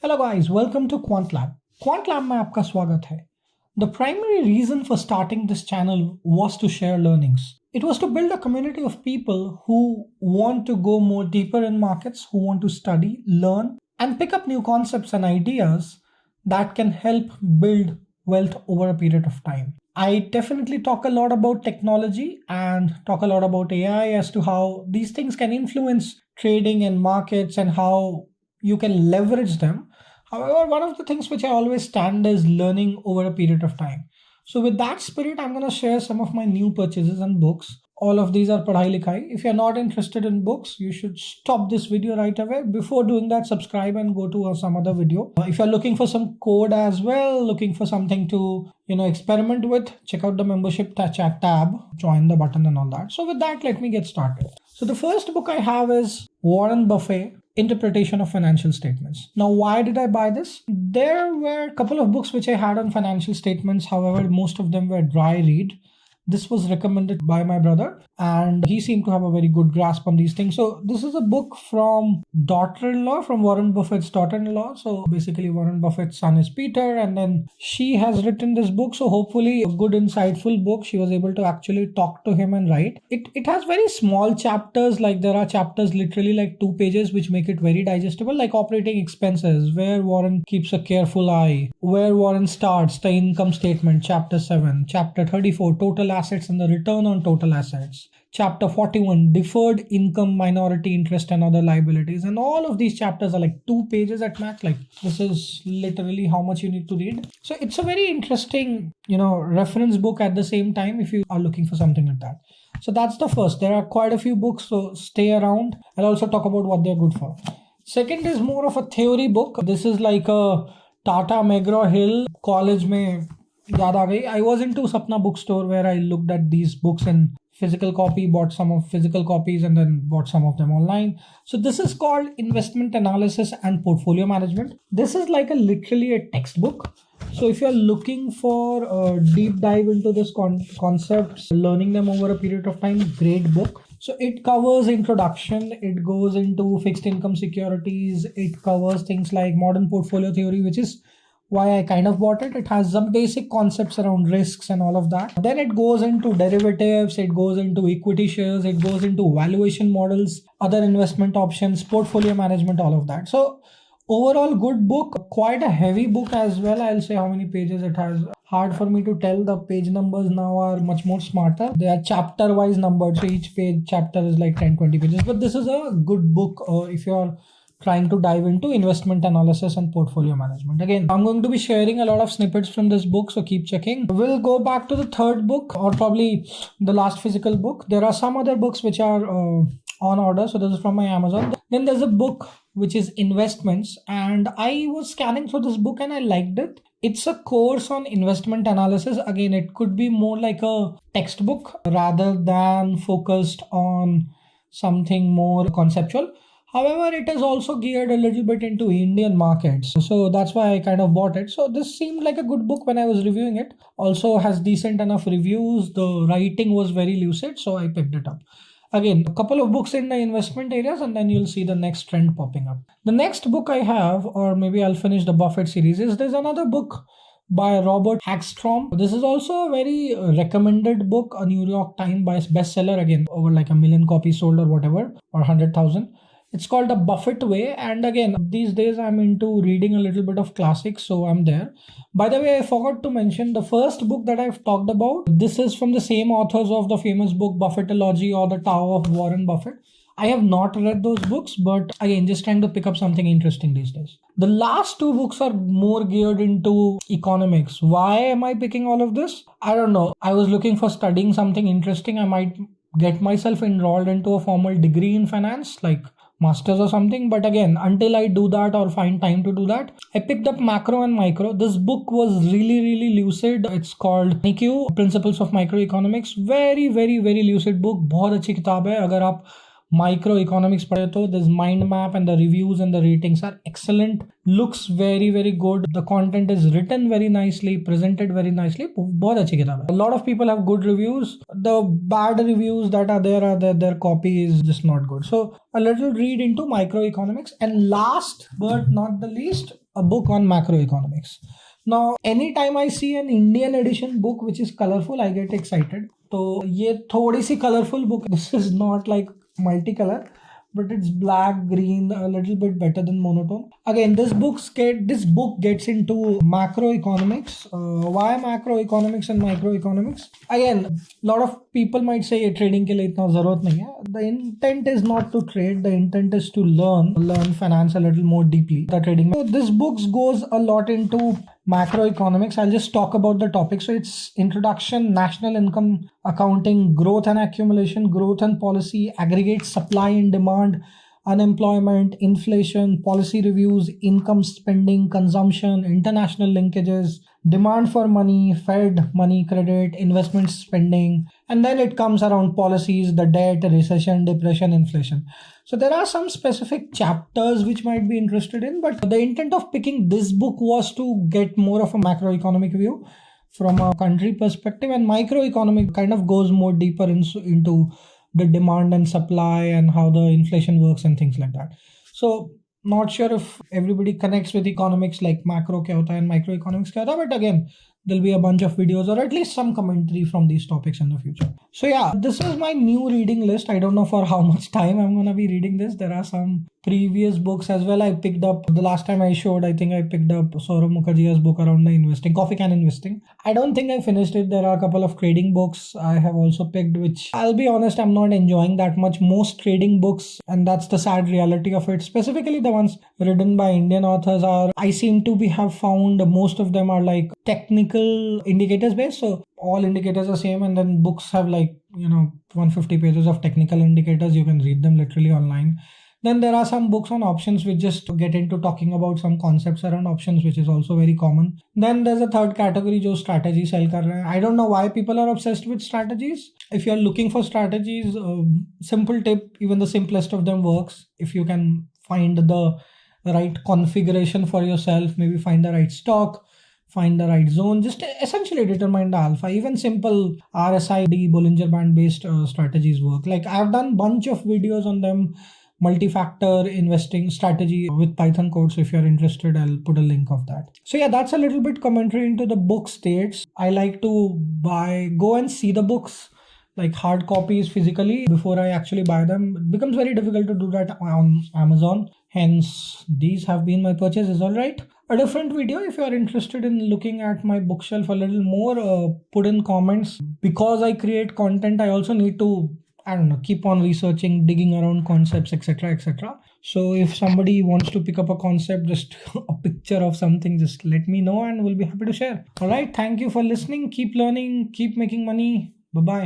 Hello guys, welcome to Quant Lab. Quant Lab में आपका स्वागत है. The primary reason for starting this channel was to share learnings. It was to build a community of people who want to go more deeper in markets, who want to study, learn, and pick up new concepts and ideas that can help build wealth over a period of time. I definitely talk a lot about technology and talk a lot about AI as to how these things can influence trading and markets and how you can leverage them. However, one of the things which I always stand is learning over a period of time. So with that spirit, I'm going to share some of my new purchases and books. All of these are padhai likhai. If you're not interested in books, you should stop this video right away. Before doing that, subscribe and go to some other video. If you're looking for some code as well, looking for something to experiment with, check out the membership chat tab, join the button and all that. So with that, let me get started. So the first book I have is Warren Buffett, Interpretation of Financial Statements. Now, why did I buy this? There were a couple of books which I had on financial statements. However, most of them were dry read. This was recommended by my brother and he seemed to have a very good grasp on these things. So this is a book from daughter-in-law, from Warren Buffett's daughter-in-law. So basically Warren Buffett's son is Peter and then she has written this book. So hopefully a good insightful book. She was able to actually talk to him and write. It has very small chapters, like there are chapters literally like 2 pages which make it very digestible, like operating expenses, where Warren keeps a careful eye, where Warren starts, the income statement, chapter 7, chapter 34, total assets and the return on total assets. Chapter 41, deferred income, minority interest and other liabilities. And all of these chapters are like 2 pages at max. Like this is literally how much you need to read. So it's a very interesting, reference book at the same time if you are looking for something like that. So that's the first. There are quite a few books, so stay around. I'll also talk about what they're good for. Second is more of a theory book. This is like a Tata McGraw-Hill college mein yaad aa gayi. I was into Sapna bookstore where I looked at these books in physical copy, bought some of physical copies and then bought some of them online. So this is called Investment Analysis and Portfolio Management. This is like literally a textbook. So if you're looking for a deep dive into this concepts, learning them over a period of time, great book. So it covers introduction, it goes into fixed income securities, it covers things like modern portfolio theory, which is why I kind of bought it. It has some basic concepts around risks and all of that. Then it goes into derivatives, it goes into equity shares, it goes into valuation models, other investment options, portfolio management, all of that. So overall good book, quite a heavy book as well. I'll say how many pages it has. Hard for me to tell. The page numbers now are much more smarter. They are chapter wise numbered. So each chapter is like 10-20 pages. But this is a good book if you're trying to dive into investment analysis and portfolio management. Again, I'm going to be sharing a lot of snippets from this book, so keep checking. We'll go back to the third book or probably the last physical book. There are some other books which are on order. So this is from my Amazon. Then there's a book which is Investments, and I was scanning through this book and I liked it. It's a course on investment analysis. Again, it could be more like a textbook rather than focused on something more conceptual. However, it is also geared a little bit into Indian markets. So that's why I kind of bought it. So this seemed like a good book when I was reviewing it. Also has decent enough reviews. The writing was very lucid, so I picked it up. Again, a couple of books in the investment areas and then you'll see the next trend popping up. The next book I have, or maybe I'll finish the Buffett series, there's another book by Robert Hagstrom. This is also a very recommended book, a New York Times bestseller, again, over like 1 million copies sold or whatever, or 100,000. It's called The Buffett Way. And again, these days I'm into reading a little bit of classics, so I'm there. By the way, I forgot to mention the first book that I've talked about. This is from the same authors of the famous book Buffettology or The Tao of Warren Buffett. I have not read those books, but again, just trying to pick up something interesting these days. The last 2 books are more geared into economics. Why am I picking all of this? I don't know. I was looking for studying something interesting. I might get myself enrolled into a formal degree in finance, like masters or something. But again, until I do that or find time to do that, I picked up Macro and Micro. This book was really lucid. It's called NQ, Principles of Microeconomics. Very lucid book. बहुत अच्छी किताब है. अगर आप Microeconomics पढ़े तो this mind map and the reviews and the ratings are excellent. Looks very good. The content is written very nicely, presented very nicely. बहुत अच्छी किताब है. A lot of people have good reviews. The bad reviews that are there their copy is just not good. So a little read into microeconomics. And last but not the least, a book on macroeconomics. Now, anytime I see an Indian edition book which is colorful, I get excited. So, ये थोड़ी सी colorful book. This is not like multicolor, but it's black, green, a little bit better than monotone. Again, this book gets into macroeconomics. Why macroeconomics and microeconomics? Again, a lot of people might say trading के लिए इतना जरूरत नहीं है. The intent is not to trade. The intent is to learn finance a little more deeply. The trading. So this book goes a lot into macroeconomics. I'll just talk about the topic. So it's introduction, national income accounting, growth and accumulation, growth and policy, aggregate supply and demand, unemployment, inflation, policy reviews, income spending, consumption, international linkages, demand for money, Fed, money, credit, investment spending, and then it comes around policies, the debt, recession, depression, inflation. So there are some specific chapters which might be interested in, but the intent of picking this book was to get more of a macroeconomic view from a country perspective, and microeconomic kind of goes more deeper into the demand and supply and how the inflation works and things like that. So not sure if everybody connects with economics like macro kya hota hai and microeconomics kya hota hai, but again, there'll be a bunch of videos or at least some commentary from these topics in the future. So yeah, this is my new reading list. I don't know for how much time I'm going to be reading this. There are some previous books as well. I picked up the last time I showed, I think I picked up Saurav Mukherjee's book around the investing, coffee can investing. I don't think I finished it. There are a couple of trading books I have also picked, which I'll be honest, I'm not enjoying that much. Most trading books, and that's the sad reality of it, specifically the ones written by Indian authors, I seem to have found most of them are like technical indicators based. So all indicators are same, and then books have like 150 pages of technical indicators. You can read them literally online. Then there are some books on options which just get into talking about some concepts around options, which is also very common. Then there's a third category, jo strategy sell kar rahe hain. I don't know why people are obsessed with strategies. If you're looking for strategies, simple tip, even the simplest of them works. If you can find the right configuration for yourself, maybe find the right stock, find the right zone, just essentially determine the alpha. Even simple RSI, Bollinger Band based strategies work. Like I've done bunch of videos on them, multi-factor investing strategy with Python code. So if you're interested, I'll put a link of that. So yeah, that's a little bit commentary into the book states. I like to go and see the books, like hard copies physically, before I actually buy them. It becomes very difficult to do that on Amazon. Hence, these have been my purchases. All right. A different video, if you are interested in looking at my bookshelf a little more, put in comments. Because I create content, I also need to keep on researching, digging around concepts, etc., etc. So if somebody wants to pick up a concept, just a picture of something, just let me know and we'll be happy to share. All right. Thank you for listening. Keep learning, keep making money. Bye-bye.